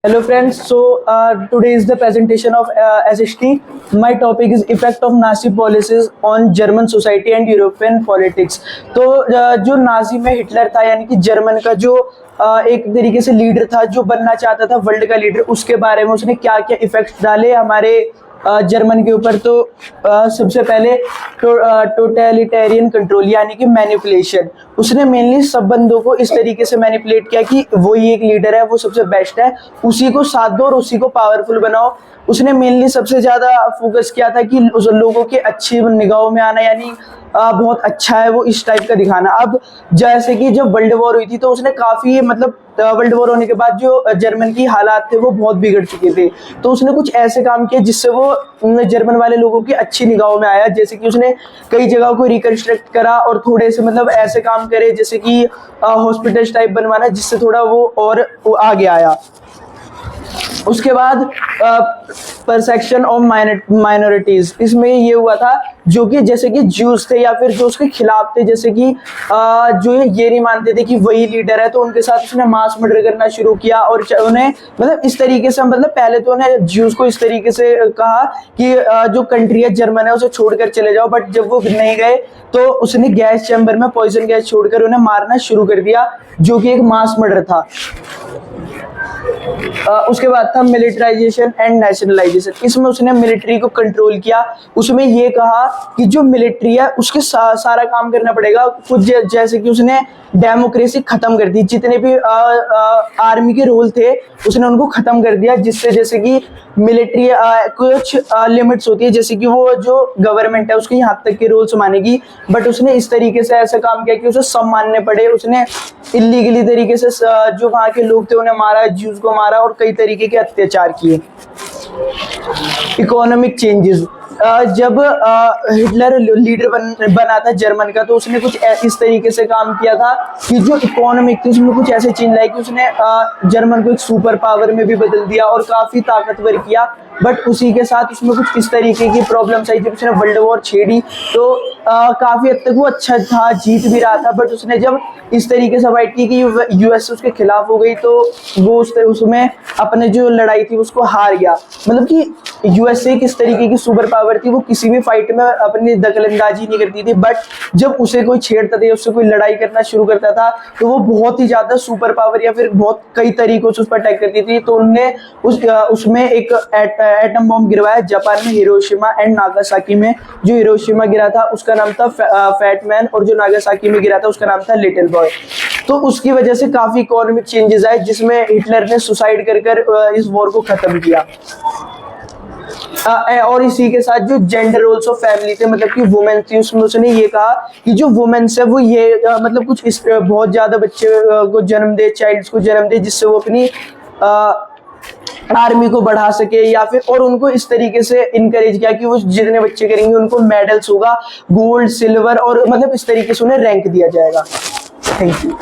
Hello friends, today is the presentation of SHT. My topic is effect of Nazi policies on German society and European politics. तो जो Nazi में Hitler था यानी कि German का जो एक तरीके से लीडर था जो बनना चाहता था वर्ल्ड का लीडर, उसके बारे में उसने क्या क्या इफेक्ट्स डाले हमारे जर्मन के ऊपर। तो सबसे पहले टोटलिटेरियन कंट्रोल यानी कि मैनिपुलेशन। उसने मेनली सब बंदों को इस तरीके से मैनिपुलेट किया कि वही एक लीडर है, वो सबसे बेस्ट है, उसी को साथ दो और उसी को पावरफुल बनाओ। उसने मेनली सबसे ज्यादा फोकस किया था कि उस लोगों के अच्छी निगाहों में आना, यानी बहुत अच्छा है वो इस टाइप का दिखाना। अब जैसे कि जब वर्ल्ड वॉर हुई थी तो उसने काफी वर्ल्ड वॉर होने के बाद जो जर्मन की हालात थे वो बहुत बिगड़ चुके थे, तो उसने कुछ ऐसे काम किए जिससे वो जर्मन वाले लोगों की अच्छी निगाहों में आया। जैसे कि उसने कई जगहों को रिकंस्ट्रक्ट करा और थोड़े से ऐसे काम करे जैसे कि हॉस्पिटल्स टाइप बनवाना, जिससे थोड़ा वो और आगे आया। उसके बाद परसेक्शन ऑफ माइनॉरिटीज, इसमें ये हुआ था जो कि जैसे कि ज्यूज थे या फिर जो उसके खिलाफ थे, जैसे कि जो ये नहीं मानते थे कि वही लीडर है, तो उनके साथ उसने मास मर्डर करना शुरू किया। और उन्हें इस तरीके से पहले तो उन्हें ज्यूज को इस तरीके से कहा कि जो कंट्री है जर्मन है उसे छोड़कर चले जाओ, बट जब वो नहीं गए तो उसने गैस चैम्बर में पॉइजन गैस छोड़कर उन्हें मारना शुरू कर दिया, जो कि एक मास मर्डर था। उसके बाद था मिलिटराइजेशन एंड नेशनलाइजेशन। इसमें उसने मिलिट्री को कंट्रोल किया। उसमें ये कहा कि जो मिलिट्री है उसके सारा काम करना पड़ेगा खुद। जैसे कि उसने डेमोक्रेसी खत्म कर दी, जितने भी आर्मी के रोल थे उसने उनको खत्म कर दिया, जिससे जैसे कि मिलिट्री कुछ लिमिट्स होती है, जैसे कि वो जो गवर्नमेंट है उसके यहाँ तक के रूल्स मानेगी, बट उसने इस तरीके से ऐसा काम किया कि उसे सब मानने पड़े। उसने इलीगली तरीके से जो वहाँ के लोग थे उन्हें मारा, ज्यूज को मारा और कई तरीके के अत्याचार किए। इकोनॉमिक चेंजेस, जब हिटलर लीडर बना था जर्मन का, तो उसने कुछ इस तरीके से काम किया था कि जो इकोनॉमिक थी उसमें कुछ ऐसे चेंज लाए कि उसने जर्मन को एक सुपर पावर में भी बदल दिया और काफी ताकतवर किया। बट उसी के साथ उसमें कुछ इस तरीके की प्रॉब्लम्स आई। जब उसने वर्ल्ड वॉर छेड़ी तो काफी हद तक वो अच्छा था, जीत भी रहा था, बट उसने जब इस तरीके से फाइट की कि यूएस उसके खिलाफ हो गई, तो वो उसमें अपने जो लड़ाई थी उसको हार गया। कि यूएसए किस तरीके की सुपर पावर थी, वो किसी भी फाइट में अपनी दखलंदाजी नहीं करती थी, बट जब उसे कोई छेड़ता था या उससे कोई लड़ाई करना शुरू करता था तो वो बहुत ही ज्यादा सुपर पावर या फिर बहुत कई तरीकों से उस पर अटैक करती थी। तो उनने उसमें एक एटम बॉम्ब गिरवाया जापान में, हिरोशिमा एंड नागासाकी में। जो हिरोशिमा गिरा था उसका नाम था फैट मैन और जो नागासाकी में गिरा था उसका नाम था लिटिल बॉय। तो उसकी वजह से काफी इकोनॉमिक चेंजेस आए, जिसमें हिटलर ने सुसाइड कर इस वॉर को खत्म किया। और इसी के साथ जो जेंडर रोल्स ऑफ फैमिली थे, कि वुमेन थी, उसमें उसने ये कहा कि जो वुमेन्स है वो ये कुछ बहुत ज्यादा बच्चे को जन्म दे, चाइल्ड्स को जन्म दे, जिससे वो अपनी आर्मी को बढ़ा सके, या फिर और उनको इस तरीके से इनकरेज किया कि वो जितने बच्चे करेंगे उनको मेडल्स होगा, गोल्ड सिल्वर, और इस तरीके से उन्हें रैंक दिया जाएगा। Thank you.